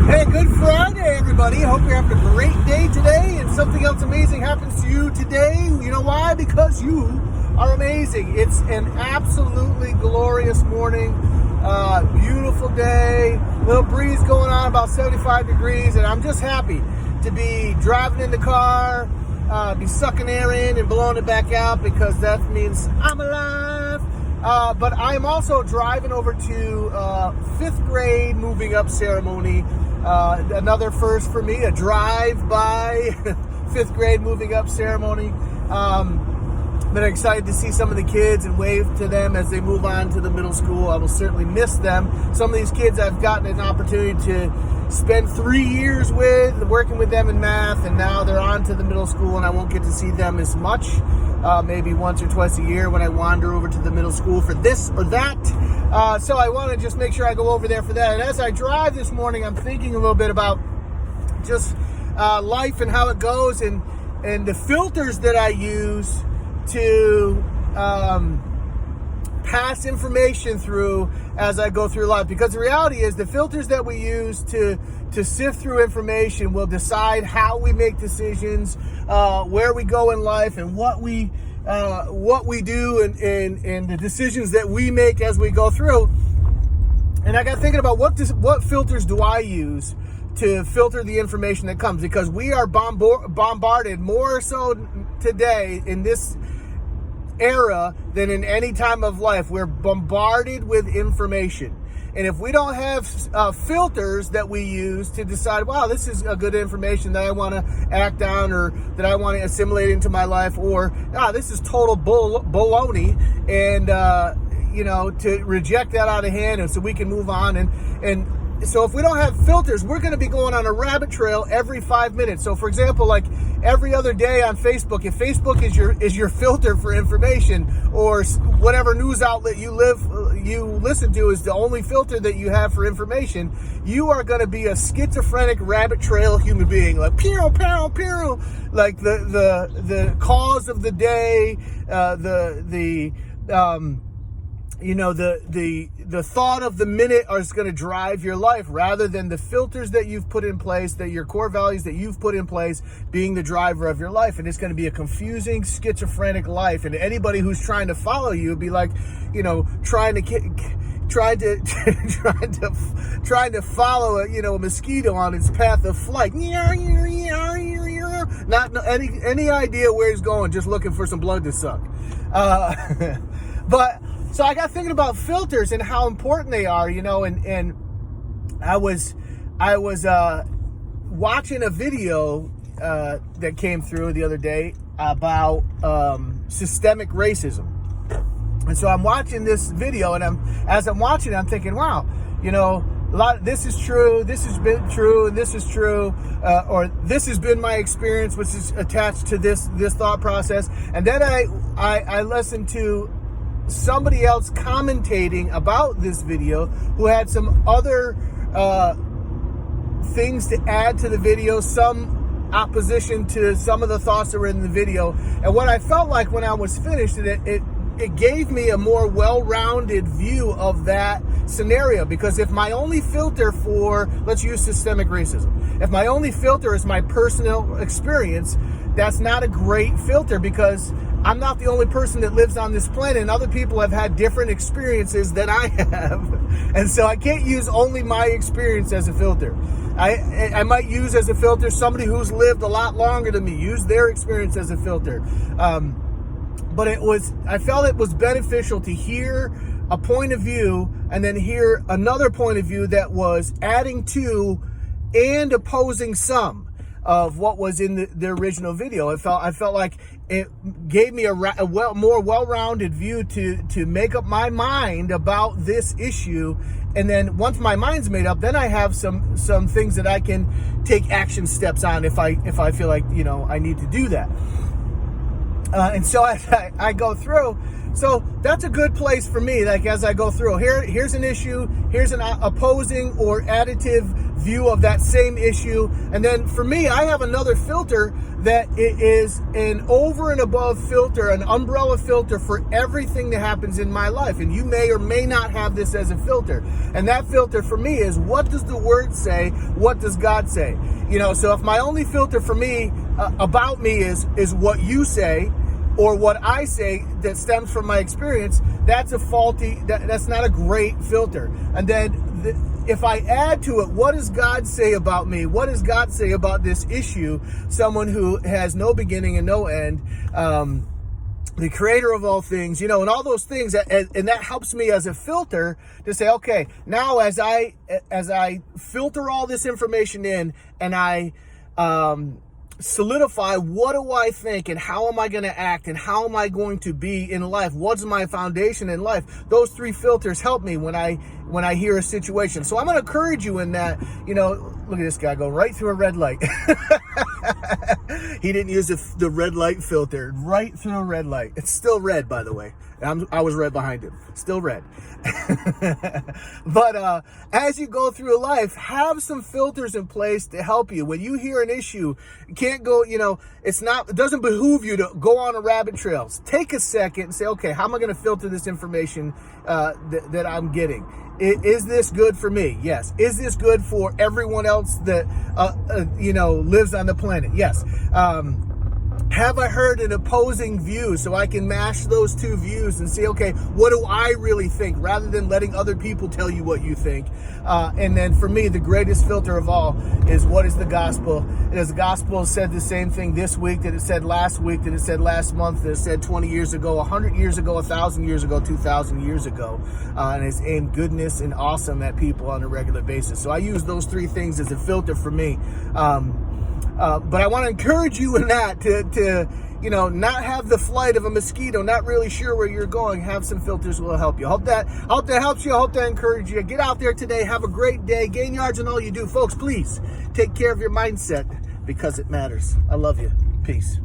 Hey, good Friday, everybody. Hope you're having a great day today and something else amazing happens to you today. You know why? Because you are amazing. It's an absolutely glorious morning. Beautiful day. Little breeze going on, about 75 degrees, and I'm just happy to be driving in the car, be sucking air in and blowing it back out because that means I'm alive. But I'm also driving over to fifth grade moving up ceremony. Another first for me, a drive-by fifth grade moving up ceremony. Been excited to see some of the kids and wave to them as they move on to the middle school. I will certainly miss them. Some of these kids I've gotten an opportunity to spend 3 years with, working with them in math, and now they're on to the middle school and I won't get to see them as much. Maybe once or twice a year when I wander over to the middle school for this or that. So I want to just make sure I go over there for that. And as I drive this morning, I'm thinking a little bit about just life and how it goes and the filters that I use to pass information through as I go through life. Because the reality is the filters that we use to sift through information will decide how we make decisions, where we go in life, and what we do and the decisions that we make as we go through. And I got thinking about what filters do I use to filter the information that comes, because we are bombarded more so today in this era than in any time of life. We're bombarded with information. And if we don't have filters that we use to decide, wow, this is a good information that I want to act on or that I want to assimilate into my life, or this is total baloney, and to reject that out of hand, and so we can move on. And so if we don't have filters, we're going to be going on a rabbit trail every 5 minutes. So for example, like every other day on Facebook, if Facebook is your filter for information, or whatever news outlet you listen to is the only filter that you have for information, you are going to be a schizophrenic rabbit trail human being, like pew pew pew, like the cause of the day, the thought of the minute is going to drive your life, rather than the filters that you've put in place, that your core values that you've put in place being the driver of your life. And it's going to be a confusing, schizophrenic life. And anybody who's trying to follow you would be like, trying to follow a mosquito on its path of flight. Not any idea where he's going, just looking for some blood to suck. So I got thinking about filters and how important they are, and I was watching a video that came through the other day about systemic racism. And so I'm watching this video, and as I'm watching it, I'm thinking, wow, this is true, this has been true, and this is true, or this has been my experience, which is attached to this thought process. And then I listened to somebody else commentating about this video who had some other things to add to the video, some opposition to some of the thoughts that were in the video. And what I felt like when I was finished, it gave me a more well-rounded view of that scenario. Because if my only filter for, let's use systemic racism, if my only filter is my personal experience, that's not a great filter, because I'm not the only person that lives on this planet, and other people have had different experiences than I have. And so I can't use only my experience as a filter. I might use as a filter somebody who's lived a lot longer than me, use their experience as a filter. But I felt it was beneficial to hear a point of view and then hear another point of view that was adding to and opposing some of what was in the original video. I felt like it gave me a more well-rounded view to make up my mind about this issue. And then once my mind's made up, then I have some things that I can take action steps on if I feel like I need to do that. And so I go through. So that's a good place for me. Like as I go through, here's an issue, here's an opposing or additive view of that same issue. And then for me, I have another filter that it is an over and above filter, an umbrella filter for everything that happens in my life. And you may or may not have this as a filter. And that filter for me is, what does the word say? What does God say? You know, so if my only filter for me about me is what you say, or what I say that stems from my experience, that's a faulty, that's not a great filter. And then if I add to it, what does God say about me? What does God say about this issue? Someone who has no beginning and no end, the creator of all things, you know, and all those things, and that helps me as a filter to say, okay, now as I filter all this information in, and I solidify, what do I think and how am I going to act and how am I going to be in life? What's my foundation in life? Those three filters help me when I hear a situation. So I'm going to encourage you in that. You know, look at this guy go right through a red light. He didn't use the red light filter. Right through a red light. It's still red, by the way. I was red behind him. Still red. But as you go through life, have some filters in place to help you. When you hear an issue, you can't go, you know, it doesn't behoove you to go on a rabbit trail. Take a second and say, okay, how am I going to filter this information that I'm getting? Is this good for me? Yes. Is this good for everyone else that, you know, lives on the planet? Yes. Have I heard an opposing view so I can mash those two views and say, okay, what do I really think, rather than letting other people tell you what you think? And then for me, the greatest filter of all is, what is the gospel? As the gospel said the same thing this week that it said last week, that it said last month, that it said 20 years ago, 100 years ago, 1,000 years ago, 2,000 years ago. And it's aimed goodness and awesome at people on a regular basis. So I use those three things as a filter for me. But I want to encourage you in that to you know, not have the flight of a mosquito, not really sure where you're going. Have some filters will help you. Hope that helps you. Hope that encourages you. Get out there today. Have a great day. Gain yards in all you do. Folks, please take care of your mindset, because it matters. I love you. Peace.